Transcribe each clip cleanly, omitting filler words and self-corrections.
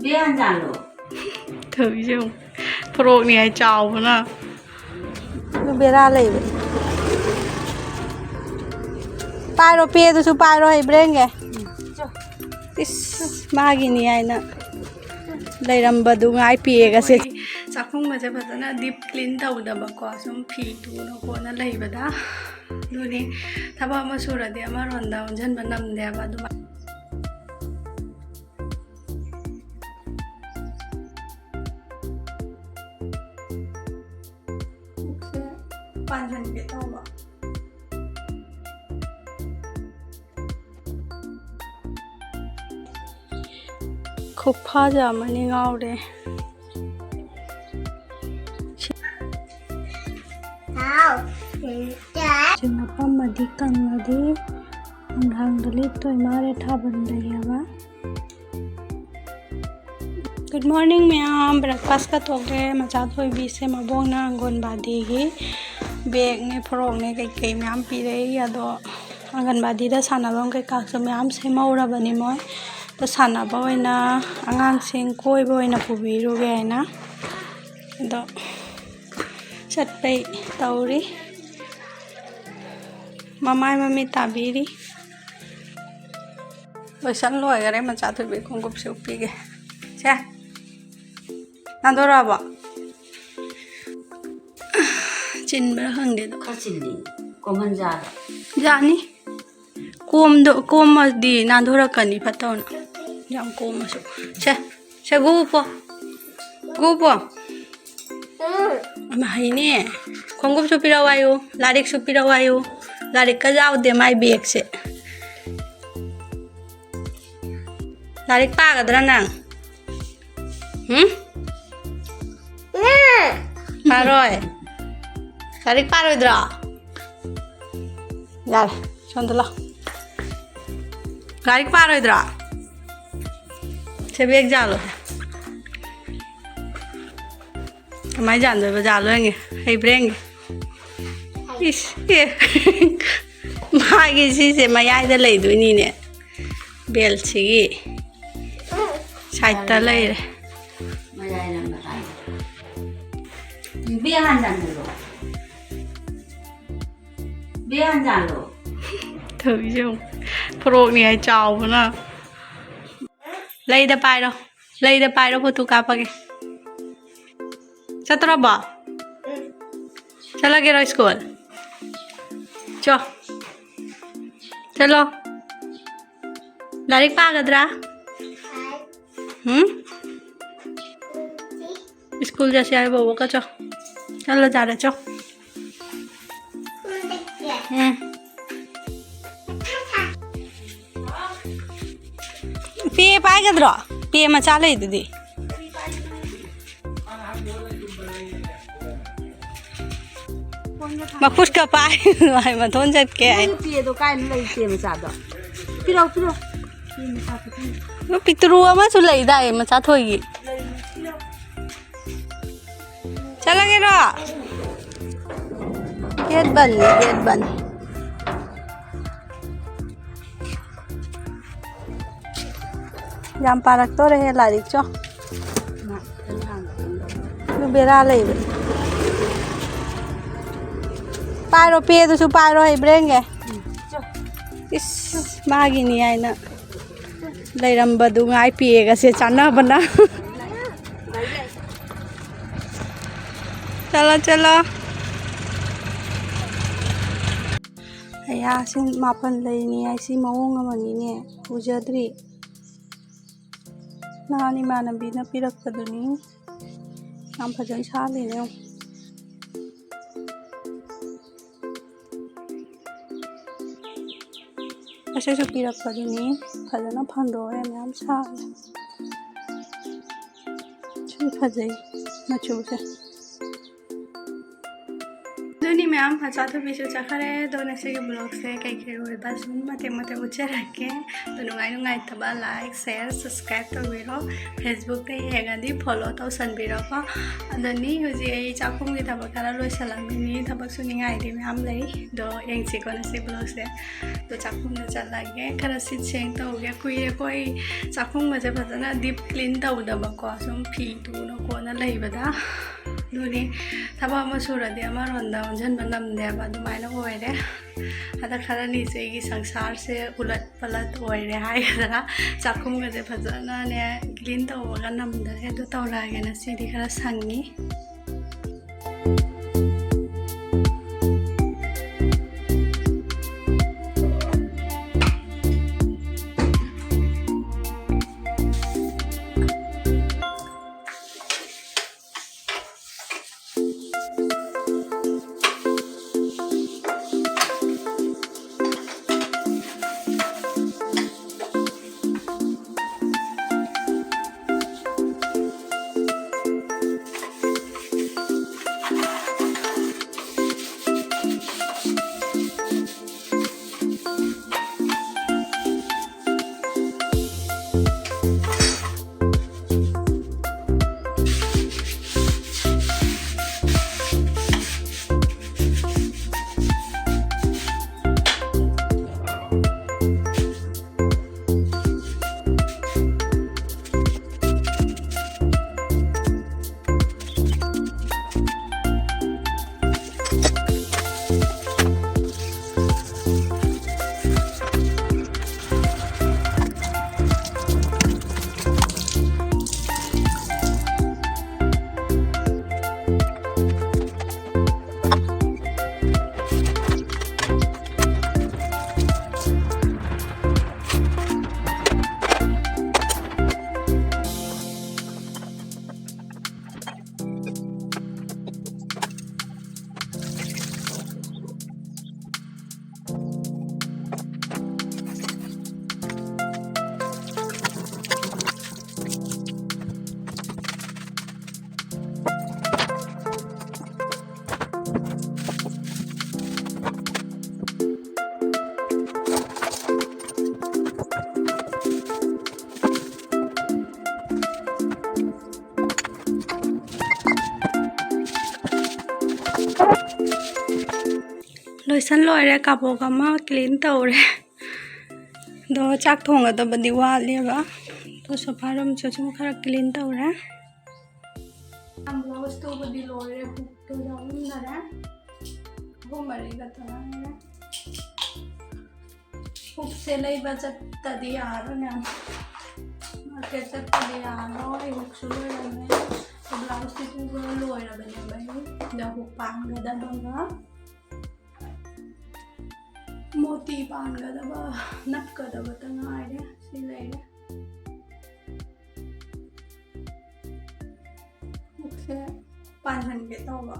biết ăn giản rồi. Thử chứ pro này chào mà nè. Nó biết ra lấy vậy. Pyro pia tu su pyro hay breng ke. Magi ni ai na. Lấy ram badu ngai pia cái se. Chắc không mà sẽ phải là deep clean đầu đầm có xong phi tu nó có nó lấy vậy đó. Rồi đi. Thà bao mà sura đi mà ron đầu chân bên nằm đi mà đúng. Pan chân biết đâu mà. Khúc pha giờ mà đi ngao đây. Kenapa madi kang madi hang dalit toy mare tha ban rahiya. Good morning ma'am, breakfast ka to ge macha thoi bi se mabong na angonbadi gi bag ne frog ne kai kai ma'am pi re ya do angonbadi da sanabam kai ka so ma'am se maura bani moi to sanaba oina angang sing koi boina pubi ru ge na do chat pai tauri Mamai mami tabiri. Loisan loi gare macha thoi be khonggup se upi ge. Che. Nandora ba. Chin ber hang de do. Khá chín đi. Có ăn giản. Jani. Kom ma di nandora kani pataw na. Jam kom ma su. Che. Che go po. Go po. Ama hai ne. Khonggup su pirawayo, larik su pirawayo. Larik ka jaw de mai bag se. Larik pa ka dra nang. Paroi. Larik paroi dra. Yar, chondla. Larik paroi dra. Se bag jalo. Mai jan rồi bây giờ luôn nghe. Hay breng. Is ye. Mai cái gì sẽ mai ai đã lấy đuôi nè nè. Bel chỉ. Sai ta lấy rồi. Mai ai làm lại. Biết ăn giản rồi. Biết ăn giản rồi. Thử chứ pro này chào mà nè. Lấy đã bài đâu phụ cá pa cái. Chatra ba. Chala gera school. Cho. Chalo. Larik pa gadra. School जैसे आए वो का चो. चलो जा रहे चो. Pie pa gadra. Pie ma chale दीदी. Mà phút cả bài rồi mà thôn chật kệ. Kia tôi cai lấy tiền mà trả đó. Phi đâu. Nó pitru mà chú lấy đây mà trả thôi gì. Chala cái đó. Get bẩn. Jam parak to rahe larik cho. Nó bera lấy vậy. Pyro pia tu su pyro hay breng ke. Magi ni ai na. Lấy ram badu ngai pia ka se chana bana. Chalo. Aya sin mapan lấy ni ai si mawong amani ne. Ujadri. Nani mana bi na pirak paduni. Nam phajan sa le ne. ऐसे जो पीरक पड़ी नहीं फजना फंदो है ma'am साल चल फजाई मचो से जनी ma'am मचाथो बीसु चखरे दोनों से ब्लॉग से कई कई रोई बस मते मते उच्चे रखे तो नुंगाई तब लाइक शेयर सब्सक्राइब तौरो फेसबुक पे हेगदी फॉलो तौ सनबिरो को अदनी हुजी ए चाखुम की थबक खरा लोइसलांगिनी थबक सुनिंगाई मैम लई दो एंसी को नसे ब्लॉग से तो चाखुम न चलागे खरा सिट सेंग तौगे कुइरे कोई चाखुम मजे फजना डीप क्लीन तौदबको सम फी तुनो कोना लैबदा दुनी थबा मसुरदे अमरोंदा उंजनबा नमदेबा दुमाइना ओइरे अदा खरा निसेगी संसार से उलट पलट ओइरे हाइगरा चाखुम गजे फजना ने क्लीन तौगा नमदरे दो तौरागे न सिदि खरा संगी लोइसन लोरे कापोक अमा क्लीन तौरे दो चाक थोंगदबदि वालेबा तो सोफा रूम चुम खरा क्लीन तौरे ब्लाउज तौबदि लोरे हुक तो जाउनरे घुमरी गतनारे हुक से लैबा चत्तदि यारो ने मार्केट चत्तदि यारो हुक सुलोरने ब्लाउज तिपु लोरबने बै द हुक पांगदबगा मोती पानगदबा नपकदबा तंगाइरे सि लैरे हुकसे पानहनगे तौबा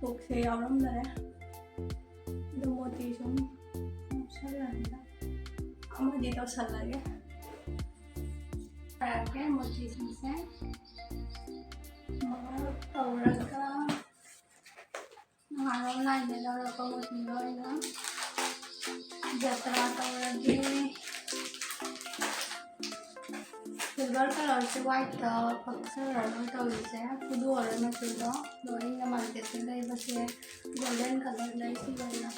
हुकसे यावरमदरे दो मोती सुम नपसलरना अमदि तौसलगे आके मोती सुमसे तौरगा हारो लाइने लौरको मोती लोइना जत्रा तौरगे सिल्वर कलर से व्हाइट पक्सर तौरिसे पुदु ओरना सिलो लोइना मार्केट से लैबसे गोल्डन कलर लैसी लैना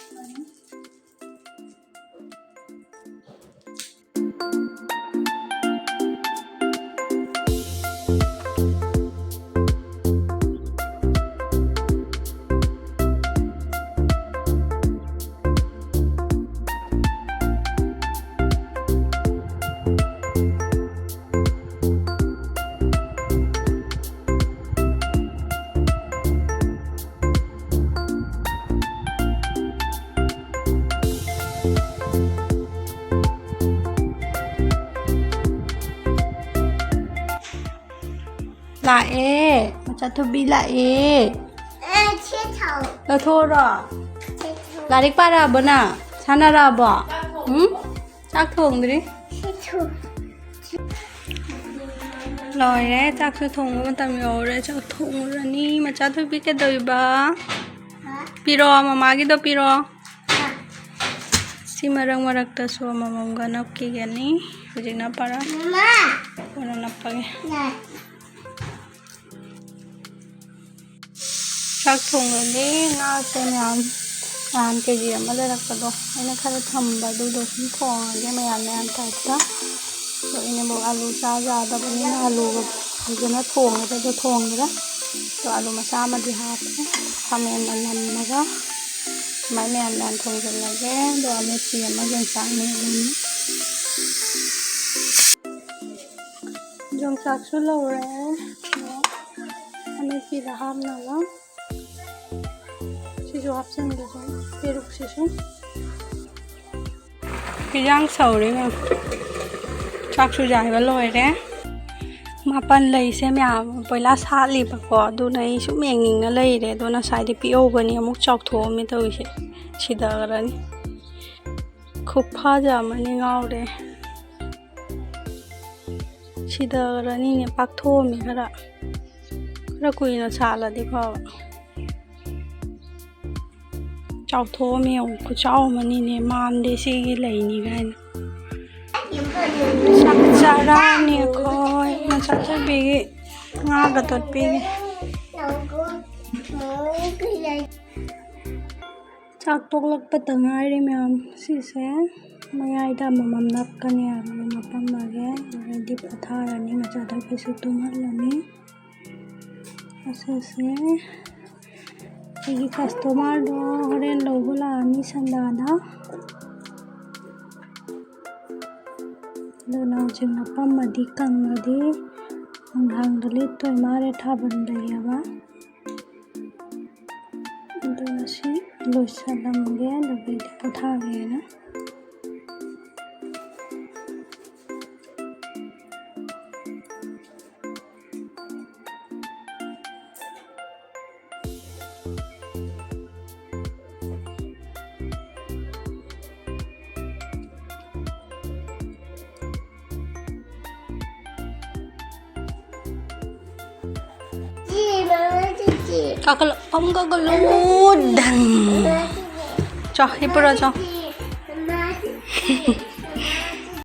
लाए मचाथुबी लाए लथोरा लारिक पाराबना सानाराबा चाक थोंद्रि लॉयरे चाक थोंग मतम you're chalk थोंगरनी मचाथुबी केदोइबा Piro mamagido piro. Si marang-maragtaso mamamga napkigani. Hujik na para. Ano napagi. Chak thongani nga se myam an kg ama lerakpado aina khara thamba du do sum thongage mayam taita so ine bo alu cha ja da bani alu ga jana thongade do thongda to alu masa ma di ha khamen nan maga mai men nan thongjallage do ame pi ama jan sa ne jong sak su lo re ame pi da ham na la जो option दे दो फिर रुकसिसु yang sauri na chak su jai ba loi re mapan lei se myam poila sa li ba ko du nai su meng ning na lei re do na sai di pi o ba ni amuk chok tho mi to se sida garani khub pha ja ma ni ngau re sida garani ne pak tho mi khara kui na sa la di ko chào thô mèo của cháu mà nhìn này man để xí cái lấy như vậy chắc chả ra nè coi mà chắc chả bị ngã cả tuột bị chắc tốt lắm bắt đầu ngay đi mèo xí xé mấy ai đã mà mắm nắp cái này mà băm mà ghé rồi đi bắt thà là ní mà chả thấy cái sự tung hết là ní xí xé Ini customer do horen logo la ni sandana do na jing na pam madi kang madi hang dalit to mare tha ban dai ba do na si lo salam ge do be patha ge na kakak om kakak ludang. Cok, ibu cok.